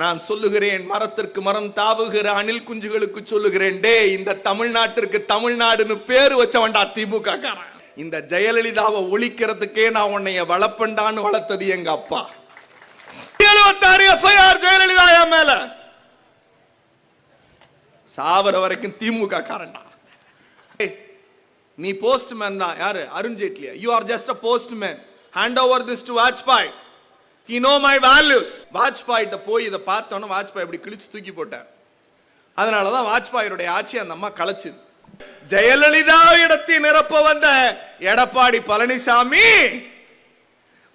நான் சொல்லுகிறேன், மரத்திற்கு மரம் தாவுகிற அணில் குஞ்சுகளுக்கு சொல்லுகிறேன், டே இந்த தமிழ்நாட்டிற்கு தமிழ்நாடுன்னு பேரு வச்சவன்டா திமுக காரன். இந்த ஜெயலலிதாவை ஒழிக்கிறதுக்கே நான் உன்னைய வளப்பண்டான்னு வளர்த்தது எங்க அப்பா. 76 எஃப்ஐஆர் ஜெயலலிதா மேல, சாவர வரைக்கும் திமுக காரன்டா. நீ போஸ்ட்மேன் தான். யாரு? Arun ஜேட்லியா. You are just a postman. Hand over this to Vajpayee. He know my values. வாஜ்பாயிட்ட போய் இதை பார்த்தோன்னு வாஜ்பாய் இப்படி கிழிச்சு தூக்கி போட்டார். அதனாலதான் வாஜ்பாயினுடைய ஆட்சி அந்த அம்மா கலைச்சுது. ஜெயலலிதா இடத்தை நிரப்ப வந்த எடப்பாடி பழனிசாமி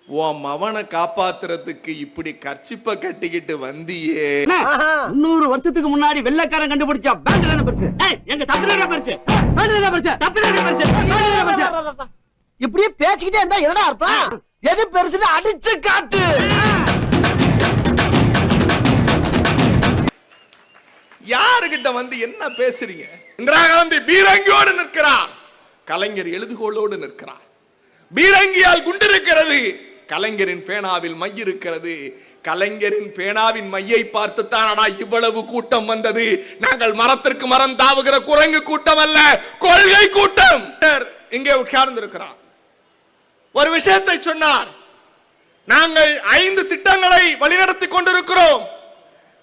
உன் மவனை காப்பாத்துறதுக்கு இப்படி கர்ச்சிப்ப கட்டிக்கிட்டு வந்தியே. 300 வருஷத்துக்கு முன்னாடி வெள்ளைக்காரன் கண்டுபிடிச்சா பேண்ட் பெருசு, எங்க தப்பில பெருசு, இப்படியே பேசிக்கிட்டே இருந்தா என்னடா அர்த்தம்? எது பெருசுன்னு அடிச்சு காட்டு. யாருகிட்ட வந்து என்ன பேசுறீங்க? இந்திரா காந்தி பீரங்கியோடு நிற்கிறார், கலைஞர் எழுதுகோளோடு நிற்கிறார். பீரங்கியால் குண்டு இருக்கிறது, கலைஞரின் பேனாவில் மை இருக்கிறது. கலைஞரின் பேனாவின் மையை பார்த்து தானடா இவ்வளவு கூட்டம் வந்தது. நாங்கள் மரத்திற்கு மரம் தாவுகிற குரங்கு கூட்டம் அல்ல, கொள்கை கூட்டம். இங்கே உட்கார்ந்து இருக்கிறார். ஒரு விஷயத்தை சொன்னார். நாங்கள் 5 திட்டங்களை வழிநடத்தி கொண்டிருக்கிறோம்.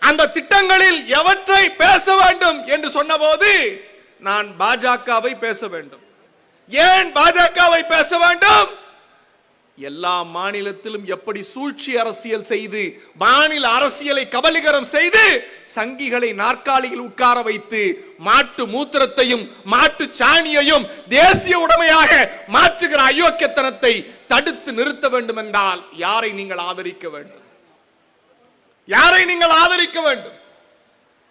அந்த திட்டங்களில் எவற்றை பேச வேண்டும் என்று சொன்னபோது நான் பாஜகவை பேச வேண்டும். ஏன் பாஜகவை பேச வேண்டும்? எல்லா மாநிலத்திலும் எப்படி சூழ்ச்சி அரசியல் செய்து மாநில அரசியலை கபலீகரம் செய்து சங்கிகளை நாற்காலியில் உட்கார வைத்து மாட்டு மூத்திரத்தையும் மாட்டு சாணியையும் தேசிய உடைமையாக மாற்றுகிற அயோக்கியத்தனத்தை தடுத்து நிறுத்த வேண்டும் என்றால் யாரை நீங்கள் ஆதரிக்க வேண்டும்? யாரை நீங்கள் ஆதரிக்க வேண்டும்?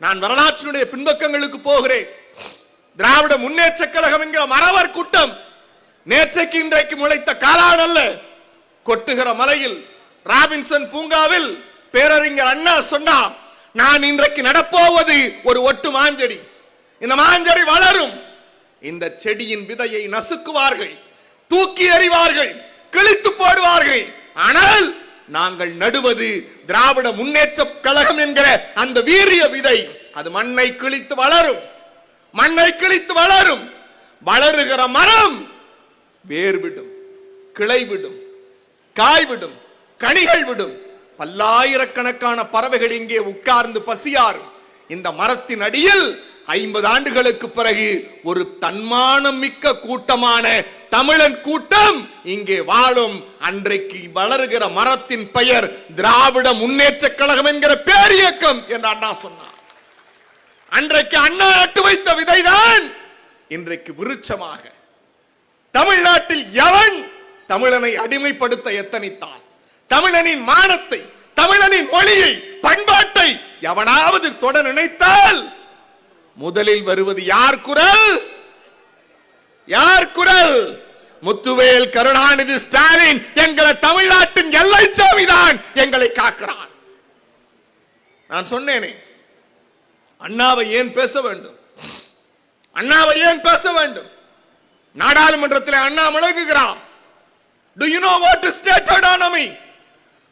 நான் வரலாற்றினுடைய பின்பக்கங்களுக்கு போகிறேன். திராவிட முன்னேற்ற கழகம் என்கிற மறவர் கூட்டம் நேற்றைக்கு இன்றைக்கு முளைத்த காளான் அல்ல. கொட்டுகிற மலையில் ராபின்சன் பூங்காவில் பேரறிஞர் அண்ணா சொன்னார், நான் இன்றைக்கு நடப்போவது ஒரு ஒட்டு மாஞ்செடி. இந்த மாஞ்செடி வளரும், இந்த செடியின் விதையை நசுக்குவார்கள், தூக்கி எறிவார்கள், கிழித்து போடுவார்கள். ஆனால் நாங்கள் நடுவது திராவிட முன்னேற்ற கழகம் என்கிற அந்த வீரிய விதை. அது மண்ணை கிழித்து வளரும், மண்ணை கிழித்து வளரும். வளருகிற மரம் வேர் விடும், கிளை விடும், காய் விடும், கனிகள் விடும். பல்லாயிரக்கணக்கான பறவைகள் இங்கே உட்கார்ந்து பசியாரும். இந்த மரத்தின் அடியில் 50 ஆண்டுகளுக்கு பிறகு ஒரு தன்மானம் மிக்க கூட்டமான தமிழன் கூட்டம் இங்கே வாழும். அன்றைக்கு வளருகிற மரத்தின் பெயர் திராவிட முன்னேற்ற கழகம் என்கிற பேரியக்கம் என்று அண்ணா சொன்னார். அன்றைக்கு அண்ணா நட்டு வைத்த விதைதான் இன்றைக்கு விருட்சமாக. தமிழ்நாட்டில் எவன் தமிழனை அடிமைப்படுத்த எத்தனித்தான், தமிழனின் மானத்தை, தமிழனின் மொழியை, பண்பாட்டை எவனாவது தொட நினைத்தால் முதலில் வருவது யார் குரல்? யார் குரல்? முத்துவேல் கருணாநிதி ஸ்டாலின் எங்களை தமிழ்நாட்டின் எல்லை சாமிதான் எங்களை காக்கிறான். நான் சொன்னேனே, அண்ணாவை ஏன் பேச வேண்டும்? அண்ணாவை ஏன் பேச வேண்டும்? நாடாளுமன்றத்தில் அண்ணா முழங்குகிறார். Do you know what is state autonomy?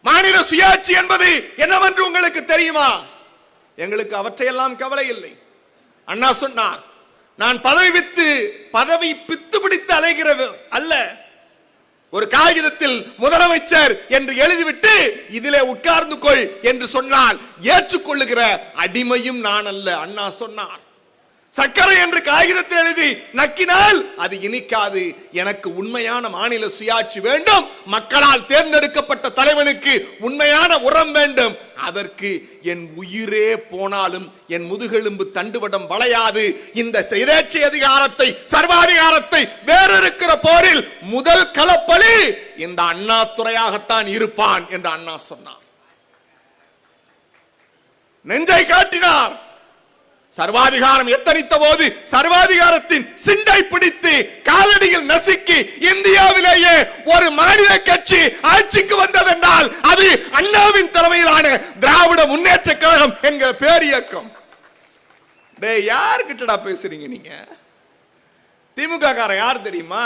மாநில சுயாட்சி என்பது என்னவென்று உங்களுக்கு தெரியுமா? எங்களுக்கு அவற்றையெல்லாம் கவலை இல்லை. அண்ணா சொன்னார், நான் பதவி பித்து பிடித்து அலைகிற அல்ல. ஒரு காகிதத்தில் முதலமைச்சர் என்று எழுதிவிட்டு இதிலே உட்கார்ந்து கொள் என்று சொன்னால் ஏற்றுக்கொள்ளுகிற அடிமையும் நான் அல்ல. அண்ணா சொன்னார், சர்க்கரை என்று காகிதத்தில் எழுதி நக்கினால் அது இனிக்காது. எனக்கு உண்மையான மாநில சுயாட்சி வேண்டும். மக்களால் தேர்ந்தெடுக்கப்பட்ட தலைவனுக்கு உண்மையான உரம் வேண்டும். அதற்கு என் உயிரே போனாலும் என் முதுகெலும்பு தண்டுவடம் வளையாது. இந்த சுயேட்சை அதிகாரத்தை, சர்வாதிகாரத்தை வேறிருக்கிற போரில் முதல் களப்பலி இந்த அண்ணா துறையாகத்தான் இருப்பான் என்று அண்ணா சொன்னார். நெஞ்சை காட்டினார். சர்வாதிகாரம் எத்தனித்த போது சர்வாதிகாரத்தின் சிண்டை பிடித்து காலடியில் நசுக்கி இந்தியாவிலேயே ஒரு மாநில கட்சி ஆட்சிக்கு வந்ததென்றால் அது அண்ணாவின் தலைமையிலான திராவிட முன்னேற்ற கழகம் என்கிற பேரியக்கம். யாருக்கிட்டடா பேசுறீங்க நீங்க? திமுக காரன் யார் தெரியுமா?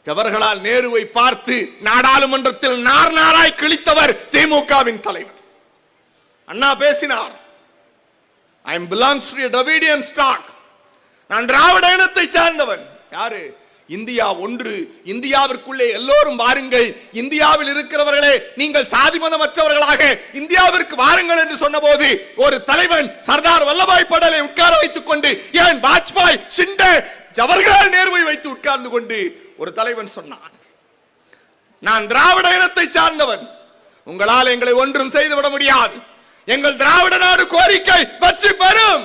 ஜவஹர்லால் நேருவை பார்த்து நாடாளுமன்றத்தில் நார் நாராய் கிழித்தவர் திமுகவின் தலைவர். அண்ணா பேசினார். I am belongs to a Dravidian stock. நான் திராவிட இனத்தை சார்ந்தவன். யாரு? இந்தியா ஒன்று, இந்தியாவிற்குள்ளே எல்லோரும் வாருங்கள், இந்தியாவில் இருக்கிறவர்களே நீங்கள் சாதி மதமற்றவர்களாக இந்தியாவிற்கு வாருங்கள் என்று சொன்னபோது ஒரு தலைவன் சர்தார் வல்லபாய் படேலை உட்கார வைத்துக் கொண்டு, ஏன் வாஜ்பாய், ஷிண்டே, ஜவஹர்லால் நேருவை வைத்து உட்கார்ந்து கொண்டு ஒரு தலைவன் சொன்னான், நான் திராவிட இனத்தை சார்ந்தவன், உங்களால் எங்களை ஒன்றும் செய்துவிட முடியாது, எங்கள் திராவிட நாடு கோரிக்கை வெற்றி பெறும்.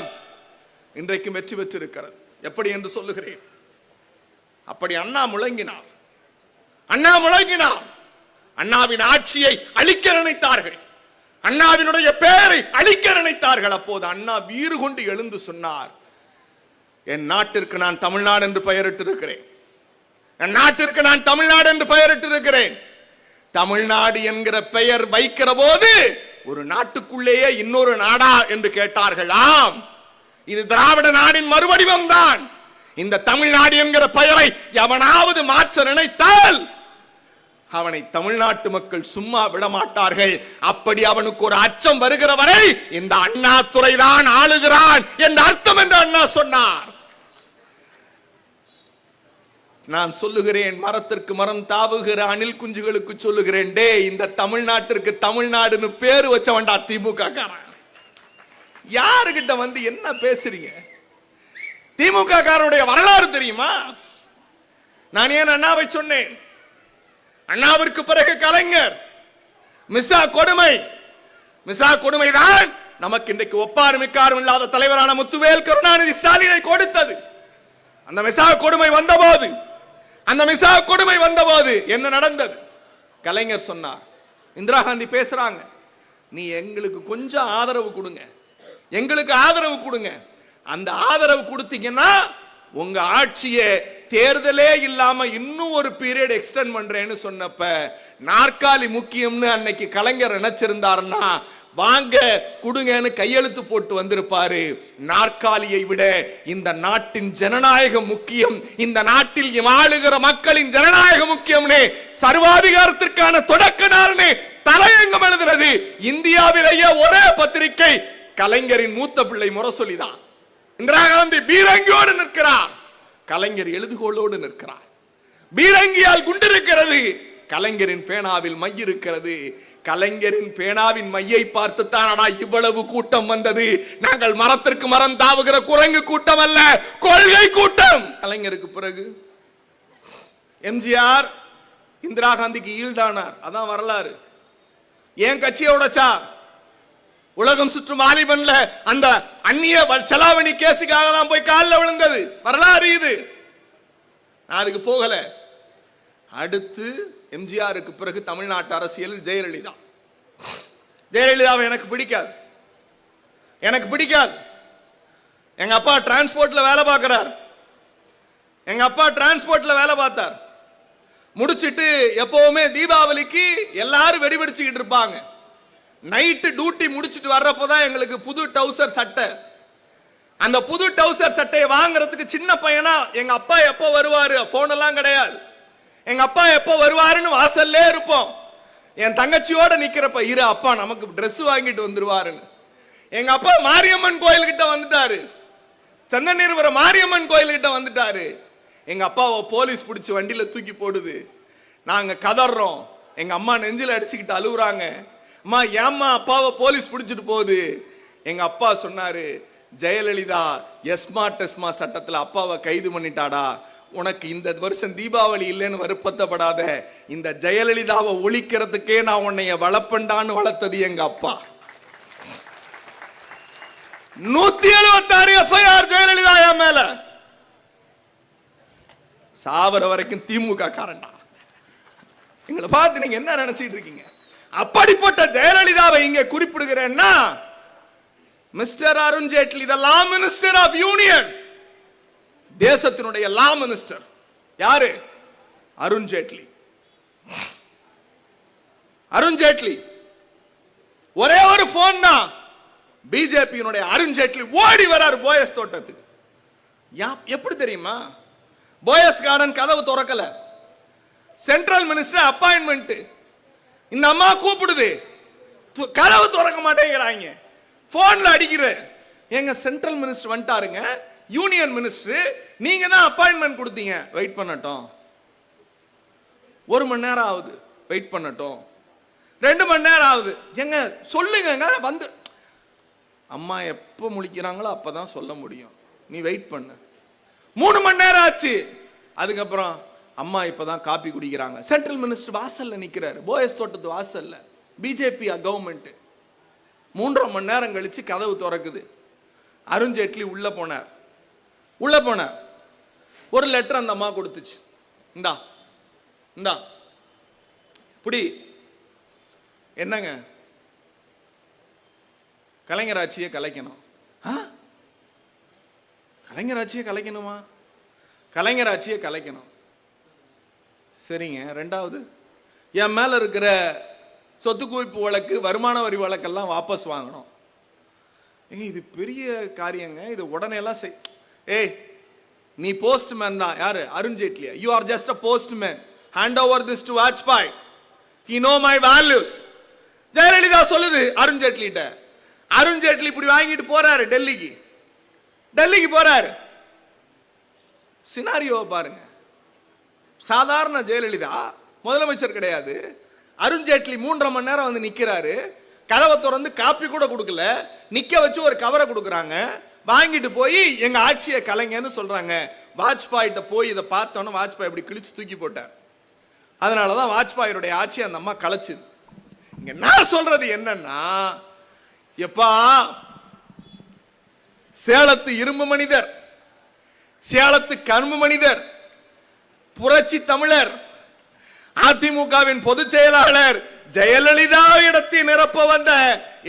இன்றைக்கும் வெற்றி பெற்றிருக்கிறது. எப்படி என்று சொல்லுகிறேன். அப்படி அண்ணா முழங்கினார். அண்ணாவின் ஆட்சியை அழிக்க நினைத்தார்கள், அண்ணாவினுடைய பெயரை அழிக்க நினைத்தார்கள். அப்போது அண்ணா வீறு கொண்டு எழுந்து சொன்னார், என் நாட்டிற்கு நான் தமிழ்நாடு என்று பெயரிட்டிருக்கிறேன், என் நாட்டிற்கு நான் தமிழ்நாடு என்று பெயரிட்டிருக்கிறேன். தமிழ்நாடு என்கிற பெயர் வைக்கிற போது ஒரு நாட்டுக்குள்ளேயே இன்னொரு நாடா என்று கேட்டார்களாம். இது திராவிட நாடின் மறுவடிவம் தான். இந்த தமிழ்நாடு என்கிற பெயரை எவனாவது மாற்ற நினைத்தால் அவனை தமிழ்நாட்டு மக்கள் சும்மா விட மாட்டார்கள். அப்படி அவனுக்கு ஒரு அச்சம் வருகிற வரை இந்த அண்ணா துறைதான் ஆளுகிறான் என்ற அர்த்தம் என்று அண்ணா சொன்னார். நான் சொல்லுகிறேன், மரத்திற்கு மரம் தாவுகிற அணில் குஞ்சுகளுக்கு சொல்லுகிறேன், டே இந்த தமிழ்நாட்டிற்கு தமிழ்நாடுன்னு பேரு வச்சவன்டா திமுக காரன். யாருகிட்ட வந்து என்ன பேசுறீங்க? திமுக காரனுடைய வரலாறு தெரியுமா? நான் ஏன் அண்ணாவை சொன்னேன்? அண்ணாவிற்கு பிறகு கலைஞர், மிசா கொடுமைதான் நமக்கு இன்றைக்கு ஒப்பாரும் மிக்காரும் இல்லாத தலைவரான முத்துவேல் கருணாநிதி ஸ்டாலினை கொடுத்தது. அந்த மிசா கொடுமை வந்தபோது என்ன நடந்தது? கலைஞர் சொன்னார், இந்திரா காந்தி பேசுறாங்க, நீ எங்களுக்கு கொஞ்சம் ஆதரவு கொடுங்க, எங்களுக்கு ஆதரவு கொடுங்க. அந்த ஆதரவு கொடுத்தீங்கன்னா உங்க ஆட்சியை தேர்தலே இல்லாம இன்னும் ஒரு பீரியட் எக்ஸ்டெண்ட் பண்றேன்னு சொன்னப்ப நாற்காலி முக்கியம்னு அன்னைக்கு கலைஞர் நினைச்சிருந்தாருன்னா வாங்க கொடுங்கன்னு கையெழுத்து போட்டு வந்திருப்பாரு. நாற்காலியை விட இந்த நாட்டின் ஜனநாயகம் முக்கியம், இந்த நாட்டில் ஆளுகிற மக்களின் ஜனநாயகம் முக்கியம்னு சர்வாதிகாரத்திற்கான தொடக்க நாள்னு தலையங்கம் எழுதுறது இந்தியாவிலேயே ஒரே பத்திரிகை கலைஞரின் மூத்த பிள்ளை முரசொலிதான். இந்திரா காந்தி பீரங்கியோடு நிற்கிறார், கலைஞர் எழுதுகோளோடு நிற்கிறார். பீரங்கியால் குண்டிருக்கிறது, கலைஞரின் பேனாவில் மை இருக்கிறது. கலைஞரின் பேனாவின் மையை பார்த்துத்தானடா இவ்வளவு கூட்டம் வந்தது. நாங்கள் மரத்திற்கு மரம் தாவுகிற குரங்கு கூட்டம் அல்ல, கொள்கை கூட்டம். கலைஞருக்கு பிறகு எம்ஜிஆர் இந்திரா காந்திக்கு ஈல்டானார். அதான் வரலாறு. ஏன் கட்சியை உடைச்சா? உலகம் சுற்றும் வாலிபன்ல அந்த அந்நிய செலாவணி கேஸுக்காக தான் போய் காலில் விழுந்தது. வரலாறு இது. நான் அதுக்கு போகல. அடுத்து எம்ஜிஆருக்கு பிறகு தமிழ்நாட்டு அரசியல் ஜெயலலிதாவை எனக்கு பிடிக்காது. எங்க அப்பா டிரான்ஸ்போர்ட்ல வேலை பார்த்தார். முடிச்சிட்டு எப்பவுமே தீபாவளிக்கு எல்லாரும் வெடிவெடிச்சுக்கிட்டு இருப்பாங்க. நைட்டு டியூட்டி முடிச்சிட்டு வர்றப்போதான் எங்களுக்கு புது டவுசர் சட்டை. அந்த புது டவுசர் சட்டையை வாங்குறதுக்கு சின்ன பையனா எங்க அப்பா எப்போ வருவாரு, போன் எல்லாம் கிடையாது, எங்க அப்பா எப்போ வருவாருன்னு வாசல்லே இருப்போம். என் தங்கச்சியோட நிக்கிறப்ப இரு அப்பா நமக்கு Dress வாங்கிட்டு வந்துருவாருன்னு. எங்க அப்பா மாரியம்மன் கோயில் கிட்ட வந்துட்டாரு, செந்தநீர்வர மாரியம்மன் கோயில் கிட்ட வந்துட்டாரு. எங்க அப்பாவை போலீஸ் பிடிச்சி வண்டியில தூக்கி போடுது. நாங்க கதறோம். எங்க அம்மா நெஞ்சில அடிச்சுக்கிட்டு அழுகுறாங்க. அம்மா ஏம்மா அப்பாவை போலீஸ் பிடிச்சிட்டு போகுது? எங்க அப்பா சொன்னாரு, ஜெயலலிதா எஸ்மா டெஸ்மா சட்டத்துல அப்பாவை கைது பண்ணிட்டாடா, உனக்கு இந்த வருஷம் தீபாவளி இல்லைன்னு வருப்பத்தப்படாத, இந்த ஜெயலலிதாவை ஒழிக்கிறதுக்கே நான் உன்னைய வளப்பண்டான்னு வளர்த்தது எங்க அப்பா. 176 எஃப்ஐஆர் ஜெயலலிதா என் மேல. சாவர வரைக்கும் திமுக காரண்டா. எங்களை பார்த்து நீங்க என்ன நினைச்சிட்டு இருக்கீங்க? அப்படிப்பட்ட ஜெயலலிதாவை இங்க குறிப்பிடுகிறேன்னா, mister Arun Jaitley, the law minister of union, தேசத்தினுடைய லா மினிஸ்டர் யாரு? அருண் ஜேட்லி. ஒரே ஒரு போன் தான், பிஜேபியினுடைய அருண் ஜேட்லி ஓடி வரார் போயஸ் தோட்டத்துக்கு. எப்படி தெரியுமா? போயஸ் கார்டன் கதவு திறக்கல, சென்ட்ரல் மினிஸ்டர் அப்பாயின்மெண்ட். இந்த அம்மா கூப்பிடுது, கதவு திறக்க மாட்டேங்கிறாங்க. போன்ல அடிக்கிற எங்க சென்ட்ரல் மினிஸ்டர் வந்துட்டாருங்க, யூனியன் மினிஸ்டர், நீங்க தான் அப்பாயின்மெண்ட் கொடுத்தீங்க, வெயிட் பண்ணட்டும். 1 மணி நேரம் ஆகுது, வெயிட் பண்ணட்டும். 2 மணி நேரம் ஆகுது, எங்க சொல்லுங்க வந்து. அம்மா எப்ப முழிக்கிறாங்களோ அப்பதான் சொல்ல முடியும், நீ வெயிட் பண்ணு. 3 மணி நேரம் ஆச்சு. அதுக்கப்புறம் அம்மா இப்பதான் காப்பி குடிக்கிறாங்க. சென்ட்ரல் மினிஸ்டர் வாசல்ல நிக்கிறாரு, போயஸ் தோட்டத்து வாசல்ல, பிஜேபி கவர்மெண்ட். 3.5 மணி நேரம் கழிச்சு கதவு திறக்குது. அருண்ஜேட்லி உள்ள போனார். ஒரு லெட்டர் அந்த அம்மா கொடுத்துச்சு. இந்தா இந்தா புடி. என்னங்க? கலைஞர் ஆட்சியை கலைக்கணும். கலைஞர் ஆட்சியை கலைக்கணுமா? கலைஞர் ஆட்சியை கலைக்கணும். சரிங்க. 2வது, என் மேல இருக்கிற சொத்து குவிப்பு வழக்கு, வருமான வரி வழக்கெல்லாம் வாபஸ் வாங்கணும். இது பெரிய காரியங்க, இது உடனே எல்லாம் ஏய், நீ போஸ்ட்மேன் தான். யாரு? Arun Jaitley. You are just a postman. Hand over this to Vajpayee. He no my values. Jayalalithaa சொல்லுது அருண்ஜேட்லிட்ட. அருண்ஜேட்லி இப்படி வாங்கிட்டு போறாரு டெல்லிக்கு போறாரு. சினாரியோவை பாருங்க. சாதாரண ஜெயலலிதா முதலமைச்சர் கிடையாது. அருண்ஜேட்லி 3.5 மணி நேரம் வந்து நிக்கிறாரு. கதவை திறந்து காப்பி கூட கொடுக்கல, நிக்க வச்சு ஒரு கவரை கொடுக்குறாங்க. வாங்கிட்டு போய் எங்க ஆட்சியை கலைங்கன்னு சொல்றாங்க. வாஜ்பாயிட்ட போய் இதை பார்த்தோன்னு வாஜ்பாய் இப்படி கிழிச்சு தூக்கி போட்டார். அதனாலதான் வாஜ்பாயுடைய ஆட்சி அந்த அம்மா கலைச்சுது. இங்க நான் சொல்றது என்னன்னா, எப்பா சேலத்து இரும்பு மனிதர், சேலத்து கரும்பு மனிதர், புரட்சி தமிழர், அதிமுகவின் பொதுச் செயலாளர், ஜெயலலிதா இடத்தை நிரப்ப வந்த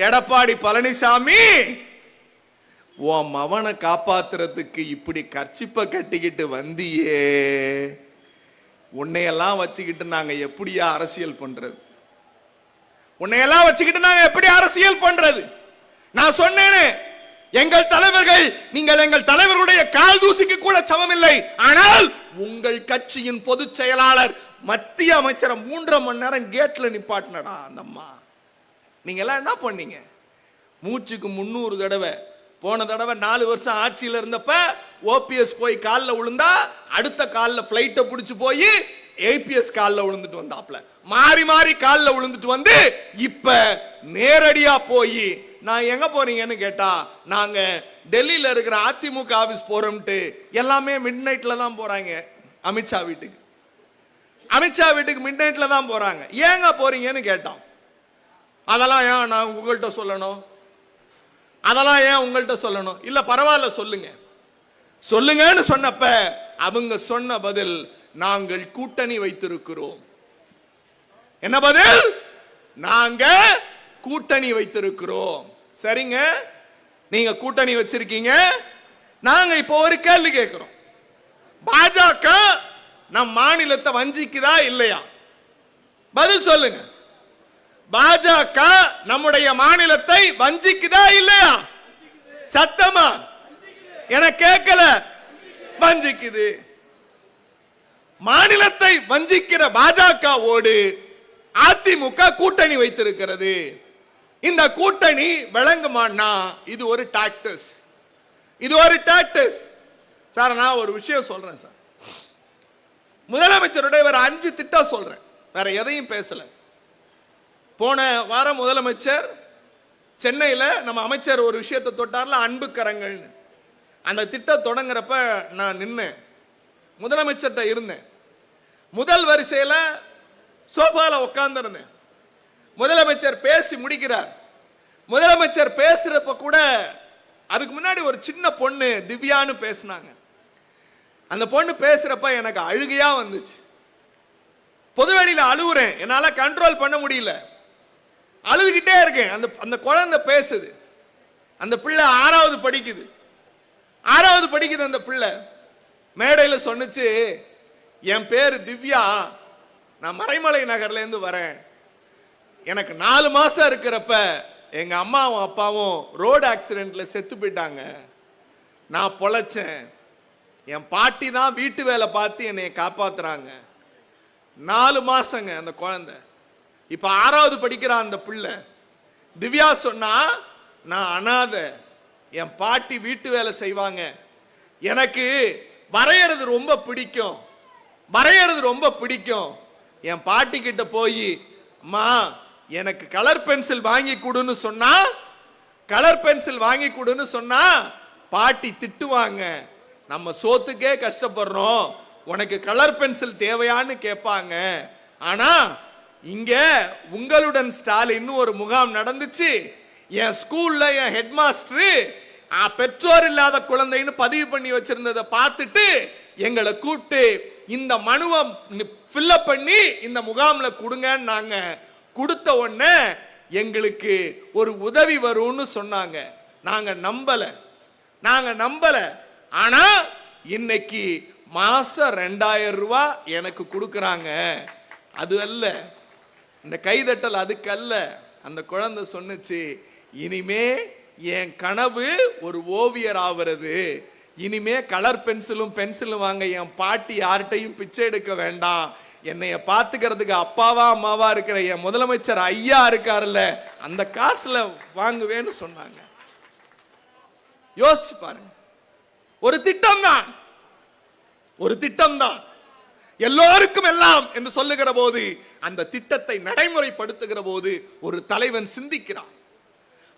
எடப்பாடி பழனிசாமி, உன் மவனை காப்பாத்துறதுக்கு இப்படி கர்ச்சிப்ப கட்டிக்கிட்டு வந்தியே, உன்னையெல்லாம் வச்சுக்கிட்டு நாங்க எப்படியா அரசியல் பண்றது? உன்னையெல்லாம் வச்சுக்கிட்டு நாங்க எப்படி அரசியல் பண்றது? நான் சொன்னேனே, எங்கள் தலைவர்கள், நீங்கள் எங்கள் தலைவர்களுடைய கால் தூசிக்கு கூட சமமில்லை. ஆனால் உங்கள் கட்சியின் பொதுச் செயலாளர், மத்திய அமைச்சரை 3.5 மணி நேரம் கேட்ல நிப்பாட்டினடா அந்த அம்மா. நீங்க எல்லாம் என்ன பண்ணீங்க? மூச்சுக்கு 300 தடவை. போன தடவை 4 வருஷம் ஆட்சியில் இருந்தப்ப ஓபிஎஸ் போய் காலில் விழுந்தா, அடுத்த காலில் பிளைட்டை பிடிச்சு போய் ஏபிஎஸ் காலில் விழுந்துட்டு வந்தாப்ல. மாறி மாறி காலில் விழுந்துட்டு வந்து இப்ப நேரடியா போய், நான் எங்க போறீங்கன்னு கேட்டா, நாங்க டெல்லியில இருக்கிற அதிமுக ஆபீஸ் போறோம்ட்டு எல்லாமே மிட் நைட்ல தான் போறாங்க. அமித்ஷா வீட்டுக்கு மிட் நைட்ல தான் போறாங்க. ஏங்க போறீங்கன்னு கேட்டோம். அதெல்லாம் ஏன் நான் உங்கள்கிட்ட சொல்லணும்? அதெல்லாம் ஏன் உங்கள்கிட்ட சொல்லணும்? இல்ல பரவாயில்ல சொல்லுங்கன்னு சொன்னப்ப அவங்க சொன்ன பதில், நாங்கள் கூட்டணி வைத்திருக்கிறோம். என்ன பதில்? நாங்க கூட்டணி வைத்திருக்கிறோம். சரிங்க, நீங்க கூட்டணி வச்சிருக்கீங்க. நாங்க இப்போ ஒரு கேள்வி கேட்கிறோம். பாஜக நம் மாநிலத்தை வஞ்சிக்குதா இல்லையா? பதில் சொல்லுங்க. பாஜக நம்முடைய மாநிலத்தை வஞ்சிக்குதா இல்லையா? சத்தமா என கேட்கல. வஞ்சிக்குது. மாநிலத்தை வஞ்சிக்கிற பாஜகவோடு அதிமுக கூட்டணி வைத்திருக்கிறது. இந்த கூட்டணி விளங்குமான்னா இது ஒரு டாக்டிஸ். சார், நான் ஒரு விஷயம் சொல்றேன் சார். முதலமைச்சருடைய ஒரு 5 திட்டம் சொல்றேன், வேற எதையும் பேசல. போன வாரம் முதலமைச்சர் சென்னையில் நம்ம அமைச்சர் ஒரு விஷயத்தை தொட்டார்ல, அன்பு கரங்கள்னு. அந்த திட்டம் தொடங்குறப்ப நான் நின்னேன், முதலமைச்சர்கிட்ட இருந்தேன். முதல் வரிசையில் சோஃபால உட்கார்ந்து இருந்தேன். முதலமைச்சர் பேசி முடிக்கிறார். முதலமைச்சர் பேசுறப்ப கூட அதுக்கு முன்னாடி ஒரு சின்ன பொண்ணு திவ்யான்னு பேசினாங்க. அந்த பொண்ணு பேசுறப்ப எனக்கு அழுகையா வந்துச்சு. பொதுவெளியில அழுவுறேன், என்னால கண்ட்ரோல் பண்ண முடியல, அழுதுகிட்டே இருக்கேன். அந்த குழந்தை பேசுது. அந்த பிள்ளை 6வது படிக்குது. அந்த பிள்ளை மேடையில் சொன்னுச்சு, என் பேரு திவ்யா, நான் மறைமலை நகர்ல இருந்து வரேன். எனக்கு 4 மாசம் இருக்கிறப்ப எங்க அம்மாவும் அப்பாவும் ரோடு ஆக்சிடென்ட்ல செத்து போயிட்டாங்க. நான் பொழைச்சேன். என் பாட்டி தான் வீட்டு வேலை பார்த்து என்னை காப்பாத்துறாங்க. 4 மாசங்க அந்த குழந்தை. இப்ப 6வது படிக்கிறான் அந்த பிள்ளை. திவ்யா சொன்னா, நான் அனாதை, என் பாட்டி வீட்டு வேலை செய்வாங்க, எனக்கு வரையறது ரொம்ப பிடிக்கும், வரையறது ரொம்ப பிடிக்கும். என் பாட்டி கிட்ட போய், அம்மா எனக்கு கலர் பென்சில் வாங்கி கொடுன்னு சொன்னா, கலர் பென்சில் வாங்கி கொடுன்னு சொன்னா பாட்டி திட்டுவாங்க. நம்ம சோத்துக்கே கஷ்டப்படுறோம், உனக்கு கலர் பென்சில் தேவையான்னு கேட்பாங்க. ஆனா இங்க உங்களுடன் ஸ்டாலின் ஒரு முகாம் நடந்துச்சு. என் ஸ்கூல்ல என் ஹெட் மாஸ்டர் பெற்றோர் இல்லாத குழந்தைன்னு பதிவு பண்ணி வச்சிருந்ததை பார்த்துட்டு எங்களை கூப்பிட்டு இந்த மனுவை ஃபில்அப் பண்ணி இந்த முகாம்ல கொடுங்கன்னு நாங்க கொடுத்த உடனே எங்களுக்கு ஒரு உதவி வரும்னு சொன்னாங்க. நாங்க நம்பல. ஆனா இன்னைக்கு மாசம் 2000 ரூபாய் எனக்கு கொடுக்கறாங்க. அது அல்ல இந்த கைதட்டல், அதுக்கு அல்ல. அந்த குழந்தை சொன்னுச்சு, இனிமே என் கனவு ஒரு ஓவியர் ஆகிறது, இனிமே கலர் பென்சிலும் வாங்க என் பாட்டி யார்கிட்டையும் பிச்சை எடுக்க வேண்டாம், என்னைய பாத்துக்கிறதுக்கு அப்பாவா அம்மாவா இருக்கிற என் முதலமைச்சர் ஐயா இருக்காருல்ல, அந்த காசுல வாங்குவேன்னு சொன்னாங்க. யோசிச்சு பாருங்க. ஒரு திட்டம் தான் எல்லோருக்கும் எல்லாம் என்று சொல்லுகிற போது, அந்த திட்டத்தை நடைமுறைப்படுத்துகிற போது ஒரு தலைவன் சிந்திக்கிறான்.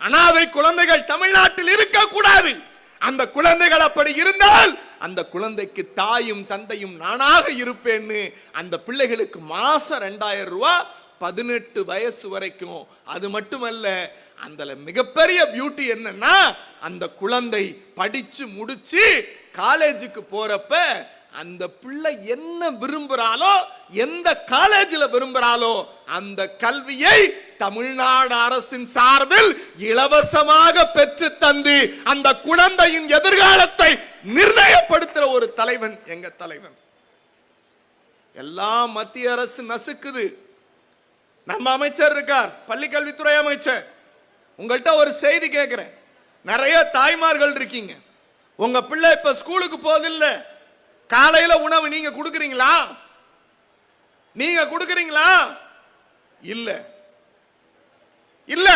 அனாதை குழந்தைகள் தமிழ்நாட்டில் இருக்கக்கூடாது. அந்த குழந்தைகள் அப்படி இருந்தால் அந்த குழந்தைக்கு தாயும் தந்தையும் நானாக இருப்பேன்னு அந்த பிள்ளைகளுக்கு மாசம் 2000 ரூபாய் 18 வயசு வரைக்கும். அது மட்டுமல்ல, அந்த மிகப்பெரிய பியூட்டி என்னன்னா, அந்த குழந்தை படிச்சு முடிச்சு காலேஜுக்கு போறப்ப அந்த பிள்ளை என்ன விரும்புறாளோ, எந்த காலேஜில் விரும்புறாளோ அந்த கல்வியை தமிழ்நாடு அரசின் சார்பில் இலவசமாக பெற்று தந்து அந்த குழந்தையின் எதிர்காலத்தை நிர்ணயப்படுத்துற ஒரு தலைவன் எங்க தலைவன். எல்லாம் மத்திய அரசு நசுக்குது. நம்ம அமைச்சர் இருக்கார், பள்ளிக்கல்வித்துறை அமைச்சர். உங்கள்கிட்ட ஒரு செய்தி கேட்கிறேன். நிறைய தாய்மார்கள் இருக்கீங்க, உங்க பிள்ளை இப்ப ஸ்கூலுக்கு போதில்லை, காலையில உணவு நீங்க கொடுக்கறீங்களா? இல்ல.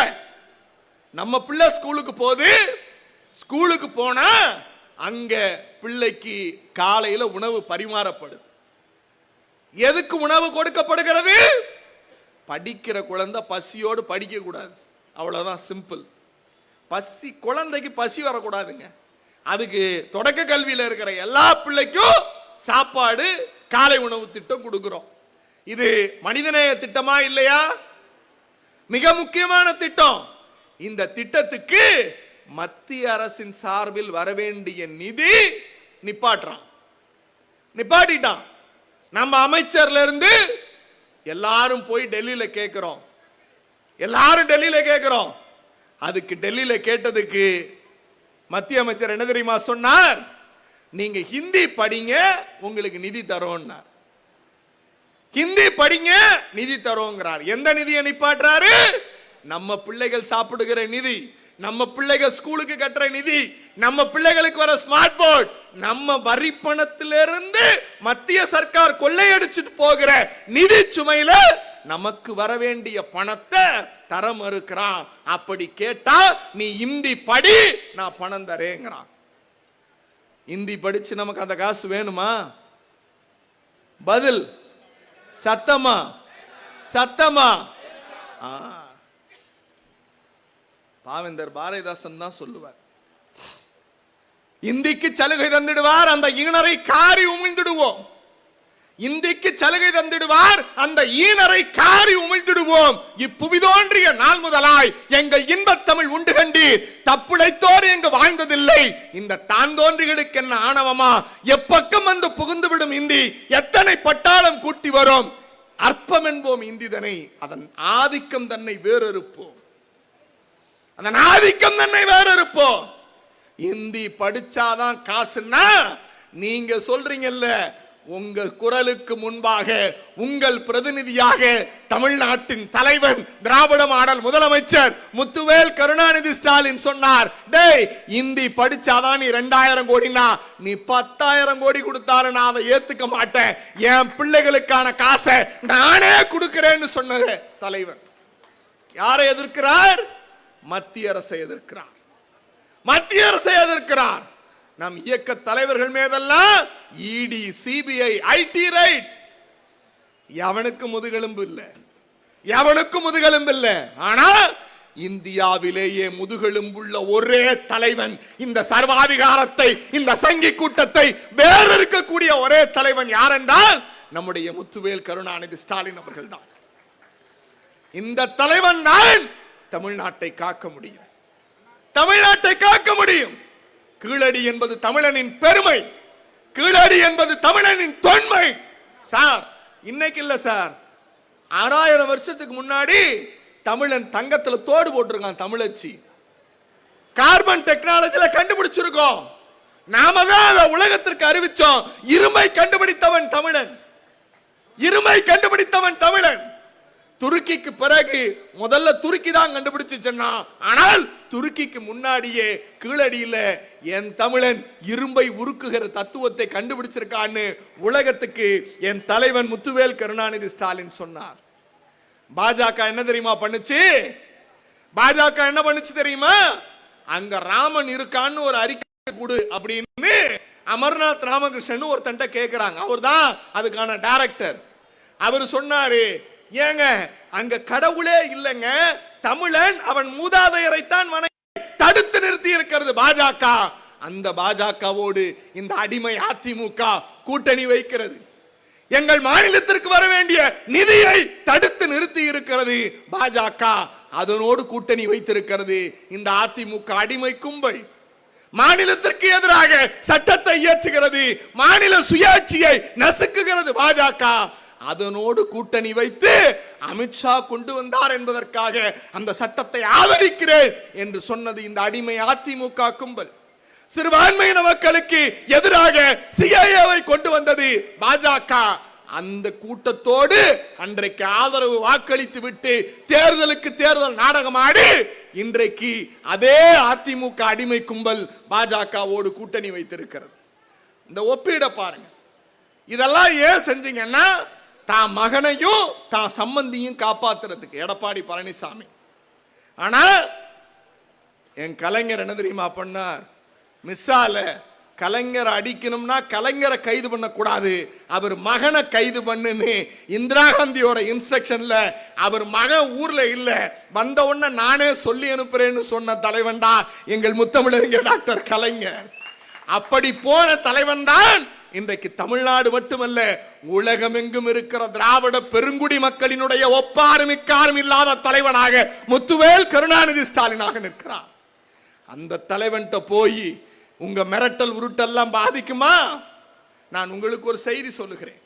நம்ம பிள்ளை ஸ்கூலுக்கு போகுது, ஸ்கூலுக்கு போனா அங்க பிள்ளைக்கு காலையில உணவு பரிமாறப்படுது. எதுக்கு உணவு கொடுக்கப்படுகிறது? படிக்கிற குழந்தை பசியோடு படிக்க கூடாது, அவ்வளவுதான், சிம்பிள். குழந்தைக்கு பசி வரக்கூடாதுங்க. அதுக்கு தொடக்க கல்வியில் இருக்கிற எல்லா பிள்ளைக்கும் சாப்பாடு, காலை உணவு திட்டம் கொடுக்கிறோம். இது மனிதநேய திட்டமா இல்லையா? மிக முக்கியமான திட்டம். இந்த திட்டத்துக்கு மத்திய அரசின் சார்பில் வரவேண்டிய நிதி நிப்பாட்டிட்டான். நம்ம அமைச்சர்ல இருந்து எல்லாரும் போய் டெல்லியில கேட்கிறோம். அதுக்கு டெல்லியில கேட்டதுக்கு மத்திய அமைச்சர் என்ன தெரியுமா சொன்னார்? நீங்க ஹிந்தி படிங்க, உங்களுக்கு நிதி தரோம்னார். ஹிந்தி படிங்க, நிதி தரோங்கிறார். எந்த நிதியை நிப்பாட்டுறாரு? நம்ம பிள்ளைகள் சாப்பிடுகிற நிதி, நம்ம பிள்ளைகள் ஸ்கூலுக்கு கட்டுற நிதி, நம்ம பிள்ளைகளுக்கு வர ஸ்மார்ட் போர்டு, நம்ம வரி பணத்திலிருந்து மத்திய சர்க்கார் கொள்ளையடிச்சிட்டு போகிற நிதி சுமையில நமக்கு வர வேண்டிய பணத்தை தர மறுக்கிறான். அப்படி கேட்டா நீ இந்தி படி, நான் பணம் தரேங்கிறான். இந்தி படிச்சு நமக்கு அந்த காசு வேணுமா? பதில் சத்தமா? பாவேந்தர் பாரதிதாசன் தான் சொல்லுவார், இந்திக்கு சலுகை தந்திடுவார், அந்த ஈனரை காரி உமிழ்ந்திடுவோம். இந்திக்கு சலுகை தந்திடுவார், அந்த ஈனரை காரி உமிழ்ந்திடுவோம். இப்புவி தோன்றிய நாள் முதலாய் எங்கள் இன்பத் தமிழ் உண்டு கண்டீர், தப்புழைத்தோர் எங்கு வாழ்ந்ததில்லை. இந்த தான் தோன்றிகளுக்கு என்ன ஆணவமா? எப்பக்கம் வந்து புகுந்து விடும் இந்தி, எத்தனை பட்டாளம் கூட்டி வரும். அற்பம் என்போம் இந்திதனை, அதன் ஆதிக்கம் தன்னை வேறறுப்போம். இந்தி படிச்சாதான் காசுன்னா நீங்க சொல்றீங்கல்ல, உங்க குரலுக்கு முன்பாக உங்கள் பிரதிநிதியாக தமிழ்நாட்டின் தலைவன், திராவிட மாடல் முதலமைச்சர் முத்துவேல் கருணாநிதி ஸ்டாலின் சொன்னார், டேய் இந்தி படிச்சாதான் நீ 2000 கோடினா, நீ 10,000 கோடி கொடுத்தாரு நான் அதை ஏத்துக்க மாட்டேன், என் பிள்ளைகளுக்கான காசை நானே கொடுக்கிறேன்னு சொன்னது தலைவன். யாரை எதிர்க்கிறார்? மத்திய அரசை எதிர்க்கிறார். மத்திய அரசை எதிர்க்கிறார். நம் இயக்க தலைவர்கள் மீதெல்லாம் இடி, சிபிஐ, ஐடி ரைட். எவனுக்கு முதுகெலும்பு இல்ல, எவனுக்கு முதுகெலும்பு இல்ல. ஆனா இந்தியாவிலேயே முதுகெலும்புள்ள ஒரே தலைவன், இந்த சர்வாதிகாரத்தை, இந்த சங்கி கூட்டத்தை வேறு இருக்கக்கூடிய ஒரே தலைவன் யார் என்றால் நம்முடைய முத்துவேல் கருணாநிதி ஸ்டாலின் அவர்கள் தான். இந்த தலைவன் தான் தமிழ்நாட்டை காக்க முடியும், தமிழ்நாட்டை காக்க முடியும். கீழடி என்பது தமிழனின் பெருமை, கீழடி என்பது தமிழனின் தொன்மை. சார் இன்னைக்கு இல்ல சார், 6000 வருஷத்துக்கு முன்னாடி தமிழன் தங்கத்துல தோடு போட்டிருக்கான். தமிழச்சி கார்பன் டெக்னாலஜில கண்டுபிடிச்சிருக்கோம். நாம தான் அதை உலகத்திற்கு அறிவிச்சோம். இரும்பை கண்டுபிடித்தவன் தமிழன், இரும்பை கண்டுபிடித்தவன் தமிழன். துருக்கிக்கு பிறகு முதல்ல துருக்கி தான் கண்டுபிடிச்சுன்னா, ஆனால் துருக்கிக்கு முன்னாடியே கீழடியில என் தமிழன் இரும்பை உருக்குகிற தத்துவத்தை கண்டுபிடிச்சிருக்கான்னு உலகத்துக்கு என் தலைவன் முத்துவேல் கருணாநிதி ஸ்டாலின் சொன்னார். பாஜக என்ன தெரியுமா பண்ணுச்சு? பாஜக என்ன பண்ணுச்சு தெரியுமா? அங்க ராமன் இருக்கான்னு ஒரு அறிக்கை கொடு அப்படின்னு அமர்நாத் ராமகிருஷ்ணன் ஒரு தண்டை கேட்கிறாங்க. அவர் தான் அதுக்கான டைரக்டர். அவர் சொன்னாரு, ஏங்க அங்க கடவுளே இல்லைங்க, தமிழன் அவன் மூதாதையரைத்தான் தடுத்து நிறுத்தி இருக்கிறது பாஜக. அந்த பாஜகவோடு இந்த அடிமை அதிமுக கூட்டணி வைக்கிறது. எங்கள் மாநிலத்திற்கு வர வேண்டிய நிதியை தடுத்து நிறுத்தி இருக்கிறது பாஜக, அதனோடு கூட்டணி வைத்திருக்கிறது இந்த அதிமுக அடிமை கும்பல். மாநிலத்திற்கு எதிராக சட்டத்தை இயற்றுகிறது, மாநில சுயாட்சியை நசுக்குகிறது பாஜக, அதனோடு கூட்டணி வைத்து அமித்ஷா கொண்டு வந்தார் என்பதற்காக அந்த சட்டத்தை ஆதரிக்கிறேன் என்று சொன்னது இந்த அடிமை அதிமுக கும்பல். சிறுபான்மையின மக்களுக்கு எதிராக சிஏஏவை கொண்டு வந்தது பாஜக. அந்த கூட்டத்தோடு அன்றைக்கு ஆதரவு வாக்களித்து விட்டு தேர்தலுக்கு தேர்தல் நாடகமாடி இன்றைக்கு அதே அதிமுக அடிமை கும்பல் பாஜகவோடு கூட்டணி வைத்திருக்கிறது. இந்த ஒப்பீட பாருங்க. இதெல்லாம் ஏன் செஞ்சீங்கன்னா, தான் மகனையும் தான் சம்பந்தியும் காப்பாத்துறதுக்கு எடப்பாடி பழனிசாமி. ஆனா என் கலைஞர் என்ன தெரியுமா பண்ணார்? மிஸ்ஸால கலைஞரை அடிக்கணும்னா கலைஞரை கைது பண்ணக்கூடாது, அவர் மகனை கைது பண்ணுன்னு இந்திரா காந்தியோட இன்ஸ்ட்ரக்ஷன்ல அவர் மகன் ஊர்ல இல்ல, வந்த உடனே நானே சொல்லி அனுப்புறேன்னு சொன்ன தலைவன் தான் எங்கள் முத்தமிழறிஞர் டாக்டர் கலைஞர். அப்படி போன தலைவன் தான் இன்றைக்கு தமிழ்நாடு மட்டுமல்ல உலகமெங்கும் இருக்கிற திராவிட பெருங்குடி மக்களினுடைய ஒப்பாரும் இக்காரும் இல்லாத தலைவனாக முத்துவேல் கருணாநிதி ஸ்டாலினாக நிற்கிறார். அந்த தலைவன்கிட்ட போய் உங்க மிரட்டல் உருட்டெல்லாம் பாதிக்குமா? நான் உங்களுக்கு ஒரு செய்தி சொல்லுகிறேன்.